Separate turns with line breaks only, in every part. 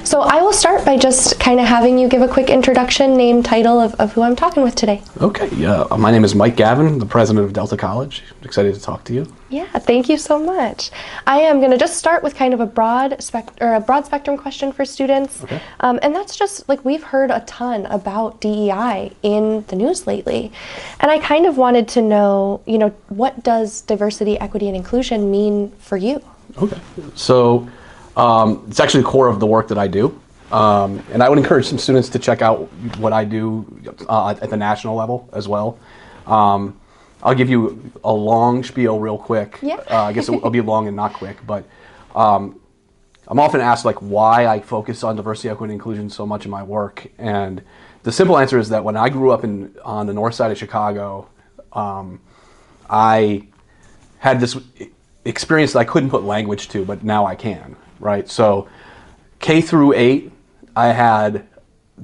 So I will start by just kind of having you give a quick introduction, name, title of who I'm talking with today.
Okay, my name is Mike Gavin, the president of Delta College. Excited to talk to you.
Yeah, thank you so much. I am going to just start with kind of a broad spectrum question for students.
Okay.
And that's just like we've heard a ton about DEI in the news lately. And I kind of wanted to know, what does diversity, equity, and inclusion mean for you?
Okay. So it's actually the core of the work that I do. And I would encourage some students to check out what I do at the national level as well. I'll give you a long spiel real quick.
Yeah.
I guess it'll be long and not quick, but I'm often asked why I focus on diversity, equity, and inclusion so much in my work. And the simple answer is that when I grew up on the north side of Chicago, I had this experience that I couldn't put language to, but now I can, right? So K through 8, I had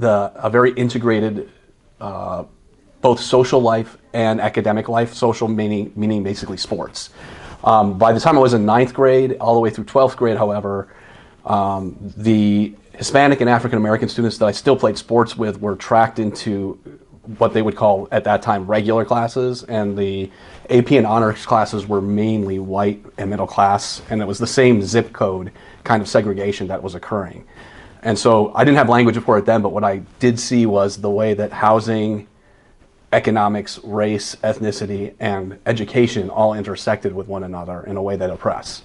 a very integrated both social life and academic life. Social meaning basically sports. By the time I was in 9th grade, all the way through 12th grade, however, the Hispanic and African American students that I still played sports with were tracked into what they would call at that time regular classes, and the AP and honors classes were mainly white and middle class, and it was the same zip code kind of segregation that was occurring. And so I didn't have language for it then, but what I did see was the way that housing, economics, race, ethnicity, and education all intersected with one another in a way that oppressed.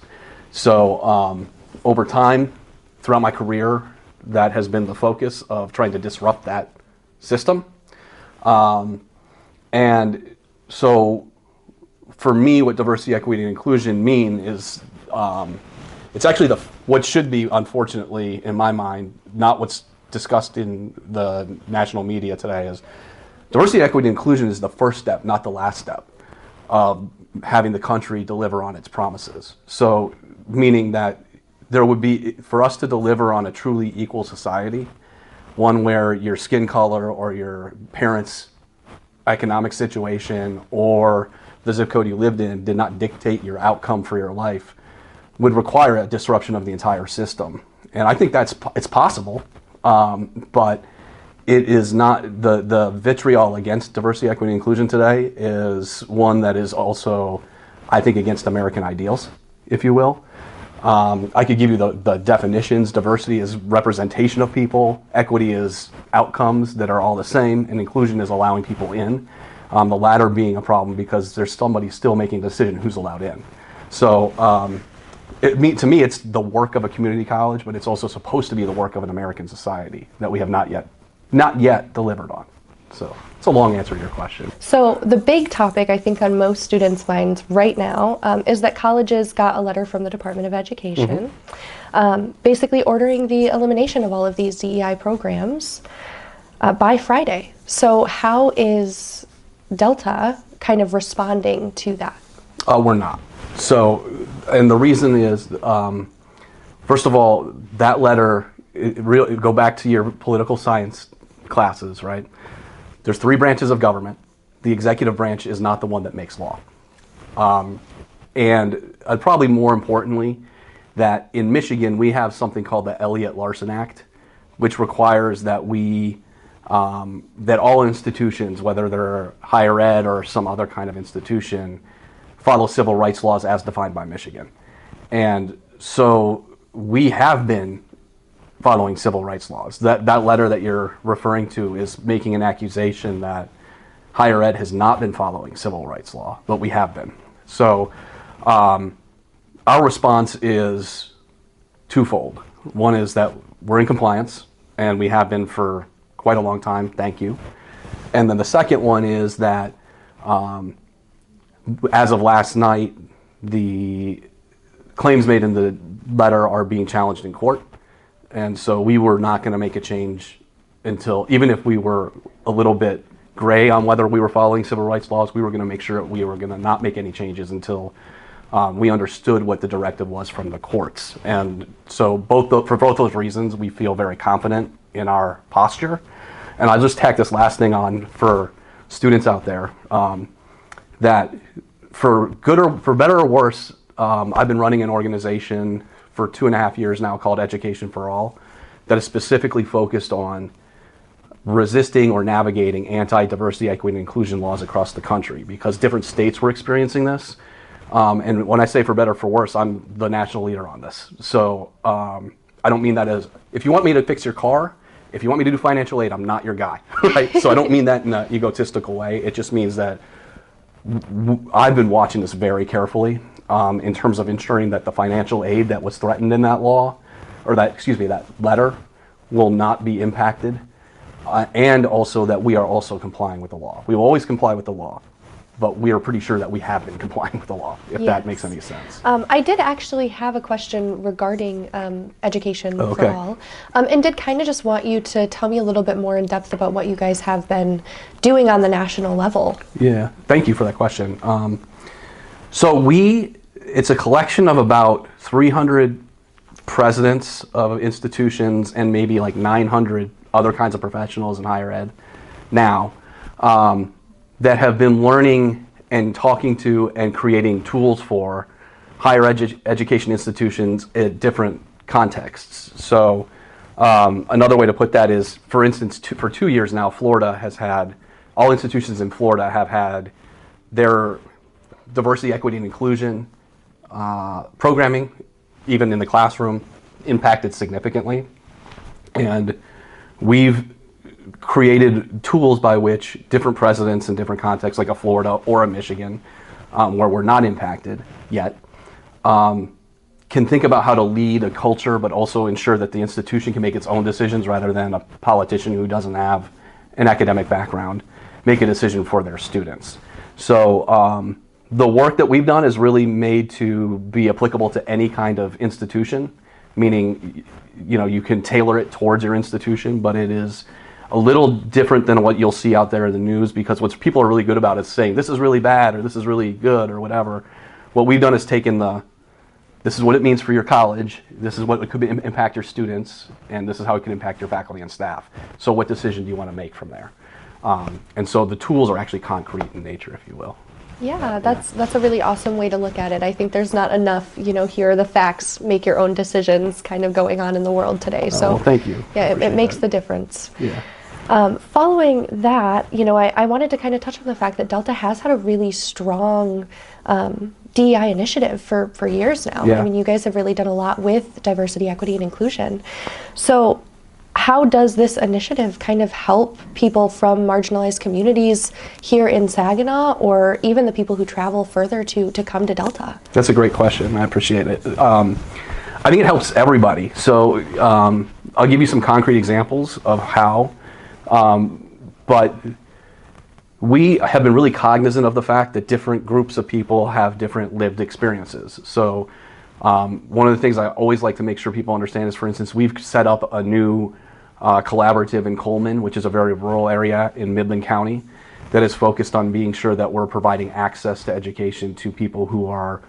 So over time, throughout my career, that has been the focus of trying to disrupt that system. And so for me, what diversity, equity, and inclusion mean is it's actually what should be, unfortunately, in my mind, not what's discussed in the national media today. Is diversity, equity, and inclusion is the first step, not the last step of having the country deliver on its promises. So meaning that there would be, for us to deliver on a truly equal society, one where your skin color or your parents' economic situation or the zip code you lived in did not dictate your outcome for your life, would require a disruption of the entire system. And I think it's possible, but it is not. The vitriol against diversity, equity, and inclusion today is one that is also, I think, against American ideals, if you will. I could give you the definitions. Diversity is representation of people. Equity is outcomes that are all the same. And inclusion is allowing people in. The latter being a problem because there's somebody still making a decision who's allowed in. So to me, it's the work of a community college, but it's also supposed to be the work of an American society that we have not yet delivered on. So it's a long answer to your question.
So the big topic, I think, on most students' minds right now is that colleges got a letter from the Department of Education basically ordering the elimination of all of these DEI programs by Friday. So how is Delta kind of responding to that?
We're not. So, and the reason is, first of all, that letter, go back to your political science classes, right? There's 3 branches of government. The executive branch is not the one that makes law. And probably more importantly, that in Michigan, we have something called the Elliott-Larsen Act, which requires that that all institutions, whether they're higher ed or some other kind of institution, follow civil rights laws as defined by Michigan. And so we have been following civil rights laws. That letter that you're referring to is making an accusation that higher ed has not been following civil rights law, but we have been. So our response is twofold. One is that we're in compliance, and we have been for quite a long time, thank you. And then the second one is that as of last night, the claims made in the letter are being challenged in court. And so we were not going to make a change until, even if we were a little bit gray on whether we were following civil rights laws, we were going to make sure we were going to not make any changes until we understood what the directive was from the courts. And so for both those reasons, we feel very confident in our posture. And I'll just tack this last thing on for students out there, that for better or worse, I've been running an organization for 2.5 years now called Education for All that is specifically focused on resisting or navigating anti-diversity, equity, and inclusion laws across the country, because different states were experiencing this. And when I say for better or for worse, I'm the national leader on this. So I don't mean that as, if you want me to fix your car, if you want me to do financial aid, I'm not your guy, right? So I don't mean that in an egotistical way. It just means that I've been watching this very carefully in terms of ensuring that the financial aid that was threatened in that law, or that, excuse me, that letter will not be impacted. And also that we are also complying with the law. We will always comply with the law, but we are pretty sure that we have been complying with the law, if that makes any sense.
I did actually have a question regarding education for all, and did kind of just want you to tell me a little bit more in depth about what you guys have been doing on the national level.
Yeah, thank you for that question. So it's a collection of about 300 presidents of institutions and maybe like 900 other kinds of professionals in higher ed now that have been learning and talking to and creating tools for higher education institutions at different contexts. So another way to put that is, for instance, for 2 years now, Florida has had, all institutions in Florida have had their diversity, equity, and inclusion programming, even in the classroom, impacted significantly. And we've created tools by which different presidents in different contexts, like a Florida or a Michigan, where we're not impacted yet, can think about how to lead a culture, but also ensure that the institution can make its own decisions rather than a politician who doesn't have an academic background make a decision for their students. So the work that we've done is really made to be applicable to any kind of institution, meaning, you know, you can tailor it towards your institution, but it is a little different than what you'll see out there in the news, because what people are really good about is saying this is really bad or this is really good or whatever. What we've done is taken this is what it means for your college, this is what it could impact your students, and this is how it can impact your faculty and staff. So what decision do you want to make from there? And so the tools are actually concrete in nature, if you will.
Yeah, that's a really awesome way to look at it. I think there's not enough, you know, here are the facts, make your own decisions kind of going on in the world today. So
well, thank you.
Yeah, it makes the difference.
Yeah.
Following that, you know, I wanted to kind of touch on the fact that Delta has had a really strong DEI initiative for years now.
Yeah.
I mean, you guys have really done a lot with diversity, equity, and inclusion. So how does this initiative kind of help people from marginalized communities here in Saginaw, or even the people who travel further to come to Delta? That's
a great question. I appreciate it. I think it helps everybody. So I'll give you some concrete examples of how. But we have been really cognizant of the fact that different groups of people have different lived experiences. So one of the things I always like to make sure people understand is, for instance, we've set up a new collaborative in Coleman, which is a very rural area in Midland County, that is focused on being sure that we're providing access to education to people who are,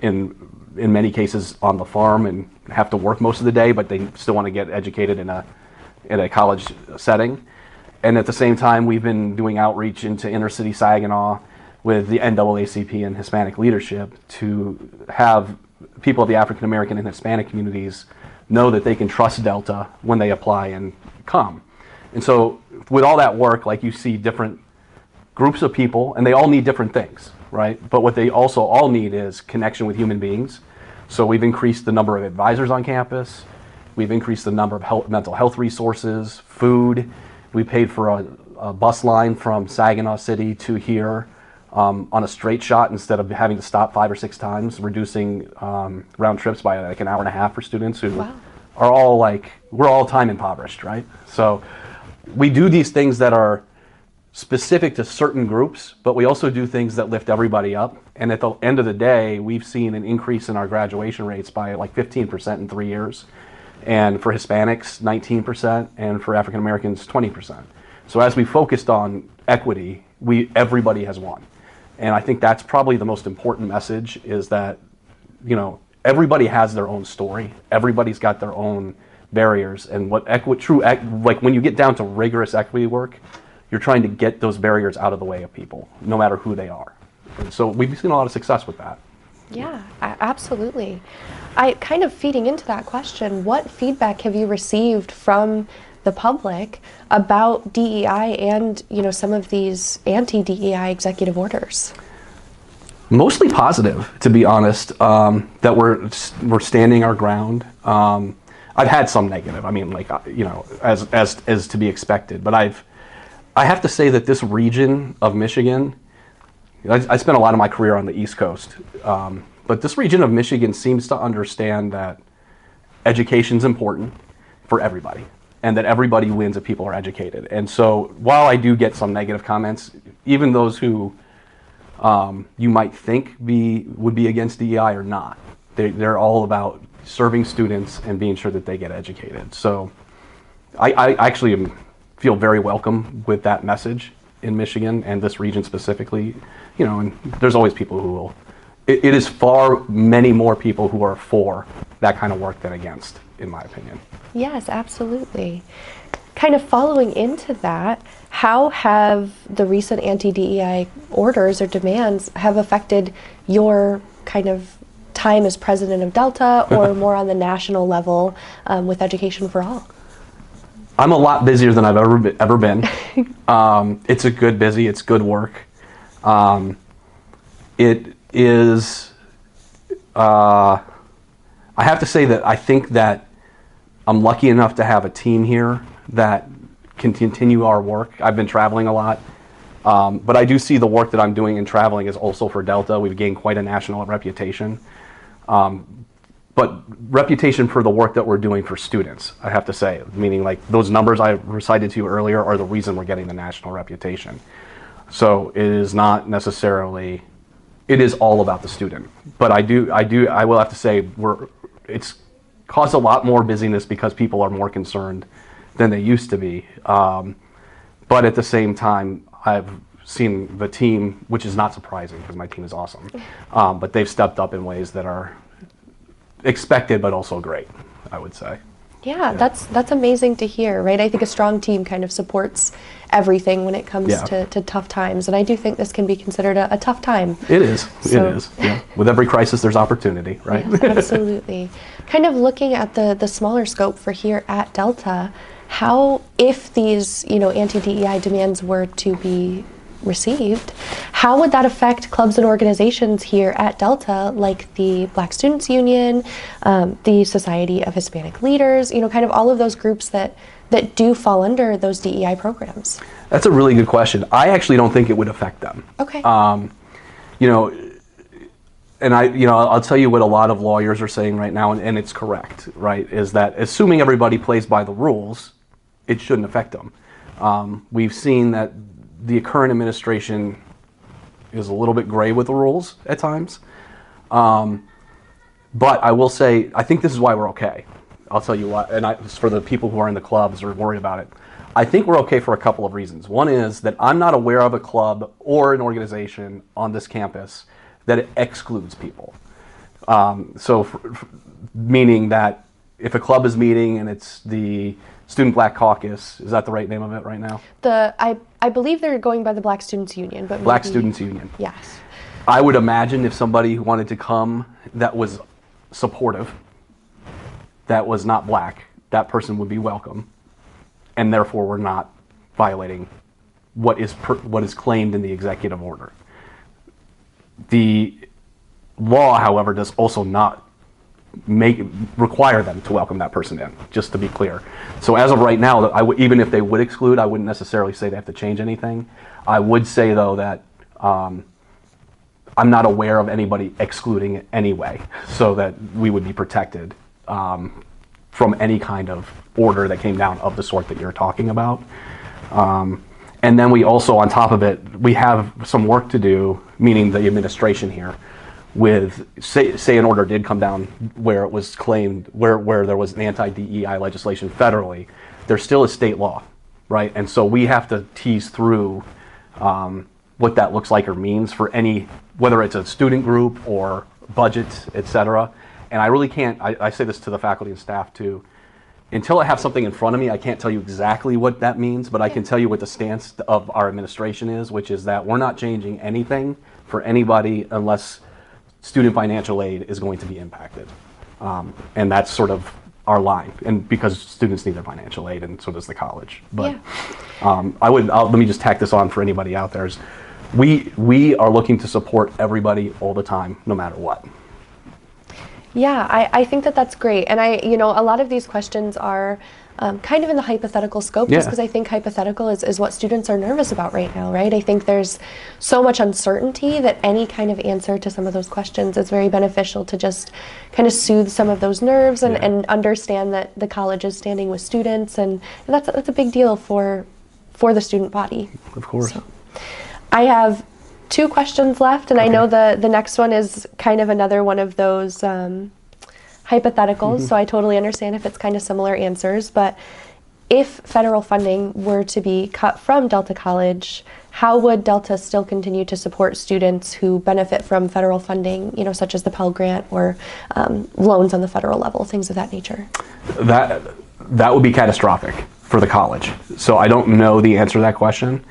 in many cases, on the farm and have to work most of the day, but they still want to get educated in a college setting. And at the same time, we've been doing outreach into inner city Saginaw with the NAACP and Hispanic leadership to have people of the African American and Hispanic communities know that they can trust Delta when they apply and come. And so with all that work, like, you see different groups of people, and they all need different things, right? But what they also all need is connection with human beings. So we've increased the number of advisors on campus. We've increased the number of mental health resources, food. We paid for a bus line from Saginaw City to here on a straight shot instead of having to stop 5 or 6 times, reducing round trips by like an hour and a half for students who are all like, we're all time impoverished, right? So we do these things that are specific to certain groups, but we also do things that lift everybody up. And at the end of the day, we've seen an increase in our graduation rates by like 15% in 3 years. And for Hispanics, 19%, and for African Americans, 20%. So as we focused on equity, everybody has won. And I think that's probably the most important message, is that, you know, everybody has their own story. Everybody's got their own barriers. And what like when you get down to rigorous equity work, you're trying to get those barriers out of the way of people, no matter who they are. And so we've seen a lot of success with that.
Yeah, absolutely. I kind of feeding into that question, what feedback have you received from the public about DEI and, some of these anti-DEI executive orders?
Mostly positive, to be honest, that we're standing our ground. I've had some negative, I mean, like, as to be expected, but I have to say that this region of Michigan, I spent a lot of my career on the East Coast, but this region of Michigan seems to understand that education's important for everybody, and that everybody wins if people are educated. And so while I do get some negative comments, even those who you might think would be against DEI or not, they're all about serving students and being sure that they get educated. So I actually feel very welcome with that message in Michigan and this region specifically. And there's always people who will. It is many more people who are for that kind of work than against, in my opinion.
Yes, absolutely. Kind of following into that, how have the recent anti-DEI orders or demands have affected your kind of time as president of Delta, or more on the national level with Education for All?
I'm a lot busier than I've ever been. It's a good busy. It's good work. It is. I have to say that I think that I'm lucky enough to have a team here that can continue our work. I've been traveling a lot, but I do see the work that I'm doing in traveling is also for Delta. We've gained quite a national reputation. But reputation for the work that we're doing for students, I have to say, meaning like those numbers I recited to you earlier are the reason we're getting the national reputation. So it is not necessarily, it is all about the student. But I will have to say it's caused a lot more busyness because people are more concerned than they used to be. But at the same time, I've seen the team, which is not surprising because my team is awesome, but they've stepped up in ways that are expected but also great, I would say.
Yeah, that's amazing to hear, right? I think a strong team kind of supports everything when it comes to tough times, and I do think this can be considered a tough time.
It is. So, it is. Yeah. With every crisis, there's opportunity, right?
Yeah, absolutely. Kind of looking at the smaller scope for here at Delta, how, if these anti-DEI demands were to be received, how would that affect clubs and organizations here at Delta, like the Black Students Union, the Society of Hispanic Leaders, kind of all of those groups that do fall under those DEI programs?
That's a really good question. I actually don't think it would affect them.
Okay.
And I'll tell you what a lot of lawyers are saying right now, and it's correct, right, is that assuming everybody plays by the rules, it shouldn't affect them. We've seen that the current administration is a little bit gray with the rules at times. But I will say, I think this is why we're okay. I'll tell you why, and for the people who are in the clubs or worried about it, I think we're okay for a couple of reasons. One is that I'm not aware of a club or an organization on this campus that it excludes people. Meaning that if a club is meeting and it's the Student Black Caucus, is that the right name of it right now?
I believe they're going by the Black Students Union, but
Black Students Union.
Yes.
I would imagine if somebody who wanted to come that was supportive, that was not black, that person would be welcome, and therefore we're not violating what is claimed in the executive order. The law, however, does also not require them to welcome that person in, just to be clear. So as of right now, even if they would exclude, I wouldn't necessarily say they have to change anything. I would say, though, that I'm not aware of anybody excluding it anyway, so that we would be protected from any kind of order that came down of the sort that you're talking about. And then we also, on top of it, we have some work to do, meaning the administration here, with, say an order did come down where it was claimed, where there was an anti-DEI legislation federally, there still is state law, right? And so we have to tease through what that looks like or means for any, whether it's a student group or budgets, et cetera. And I really can't, I say this to the faculty and staff too, until I have something in front of me, I can't tell you exactly what that means, but I can tell you what the stance of our administration is, which is that we're not changing anything for anybody unless student financial aid is going to be impacted. And that's sort of our line, and because students need their financial aid, and so does the college. But let me just tack this on for anybody out there. Is we are looking to support everybody all the time, no matter what.
Yeah, I think that that's great. And a lot of these questions are kind of in the hypothetical scope, just because I think hypothetical is what students are nervous about right now, right? I think there's so much uncertainty that any kind of answer to some of those questions is very beneficial to just kind of soothe some of those nerves and understand that the college is standing with students, and that's a big deal for the student body.
Of course.
So, I have 2 questions left, and I know the next one is kind of another one of those hypotheticals, so I totally understand if it's kind of similar answers. But if federal funding were to be cut from Delta College, how would Delta still continue to support students who benefit from federal funding, such as the Pell Grant or loans on the federal level, things of that nature?
That would be catastrophic for the college. So I don't know the answer to that question.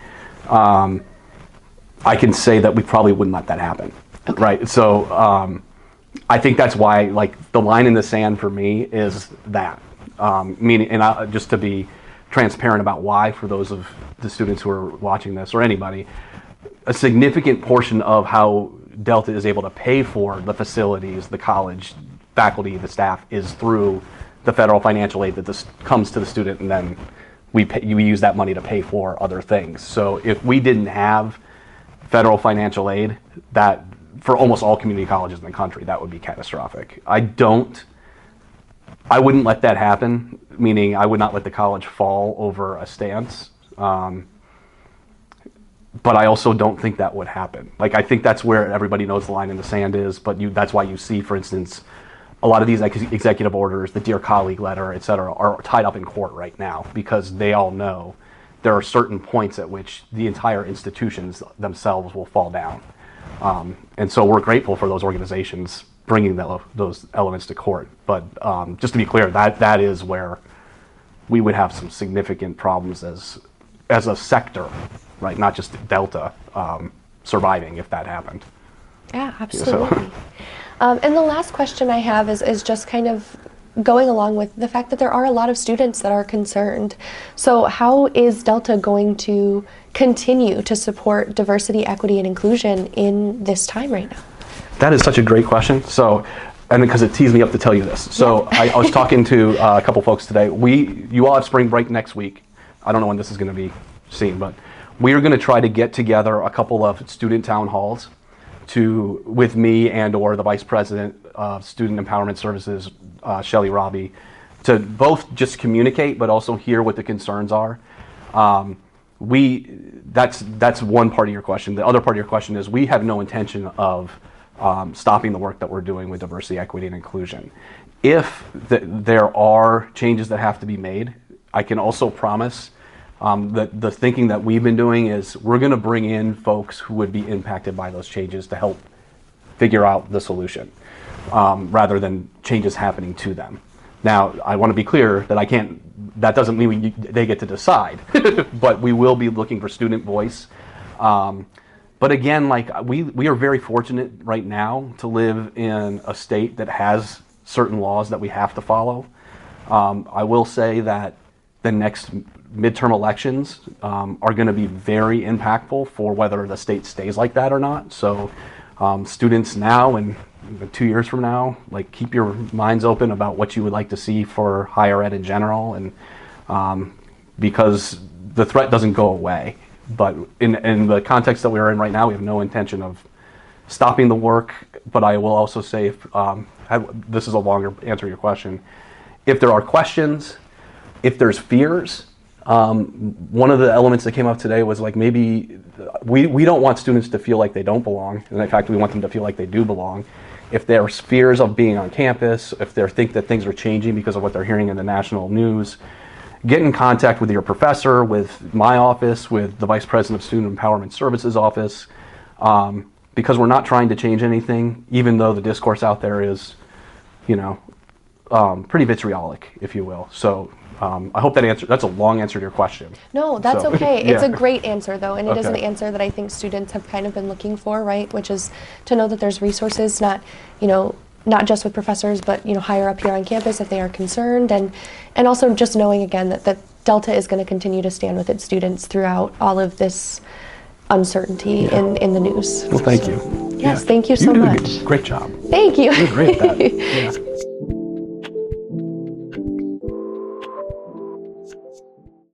I can say that we probably wouldn't let that happen, right? So I think that's why, the line in the sand for me is that. Meaning, and just to be transparent about why, for those of the students who are watching this, or anybody, a significant portion of how Delta is able to pay for the facilities, the college, faculty, the staff, is through the federal financial aid that comes to the student, and then we use that money to pay for other things. So if we didn't have federal financial aid, that for almost all community colleges in the country, that would be catastrophic. I wouldn't let that happen, meaning I would not let the college fall over a stance. But I also don't think that would happen. I think that's where everybody knows the line in the sand is, but that's why you see, for instance, a lot of these executive orders, the Dear Colleague letter, et cetera, are tied up in court right now, because they all know there are certain points at which the entire institutions themselves will fall down. And so we're grateful for those organizations bringing those elements to court. But just to be clear, that is where we would have some significant problems as a sector, right? Not just Delta surviving if that happened.
Yeah, absolutely. And the last question I have is just kind of going along with the fact that there are a lot of students that are concerned. So how is Delta going to continue to support diversity, equity, and inclusion in this time right now?
That is such a great question. So, and because it teased me up to tell you this. So I was talking to a couple folks today. You all have spring break next week. I don't know when this is going to be seen, but we are going to try to get together a couple of student town halls with me and/or the Vice President of Student Empowerment Services, Shelly Robbie, to both just communicate, but also hear what the concerns are. That's one part of your question. The other part of your question is we have no intention of stopping the work that we're doing with diversity, equity, and inclusion. If there are changes that have to be made, I can also promise that the thinking that we've been doing is we're going to bring in folks who would be impacted by those changes to help figure out the solution, rather than changes happening to them. Now, I want to be clear that that doesn't mean they get to decide, but we will be looking for student voice. But again, we are very fortunate right now to live in a state that has certain laws that we have to follow. I will say that the next midterm elections are going to be very impactful for whether the state stays like that or not. So students now and 2 years from now, keep your minds open about what you would like to see for higher ed in general, and because the threat doesn't go away. But in the context that we're in right now, we have no intention of stopping the work. But I will also say, this is a longer answer to your question, if there are questions, if there's fears, one of the elements that came up today was maybe we don't want students to feel like they don't belong, and in fact we want them to feel like they do belong. If there's fears of being on campus, if they think that things are changing because of what they're hearing in the national news, get in contact with your professor, with my office, with the Vice President of Student Empowerment Services office, because we're not trying to change anything, even though the discourse out there is, pretty vitriolic, if you will. So I hope that answer. That's a long answer to your question.
No, that's
So,
okay. It's
yeah.
a great answer, though, and it is an
Okay.
answer that I think students have kind of been looking for, right? Which is to know that there's resources, not just with professors, but higher up here on campus if they are concerned, and also just knowing again that Delta is going to continue to stand with its students throughout all of this uncertainty in the news.
Well, thank you.
Yes, thank you so
did
much.
a great job.
Thank you.
You're great at that. Yeah.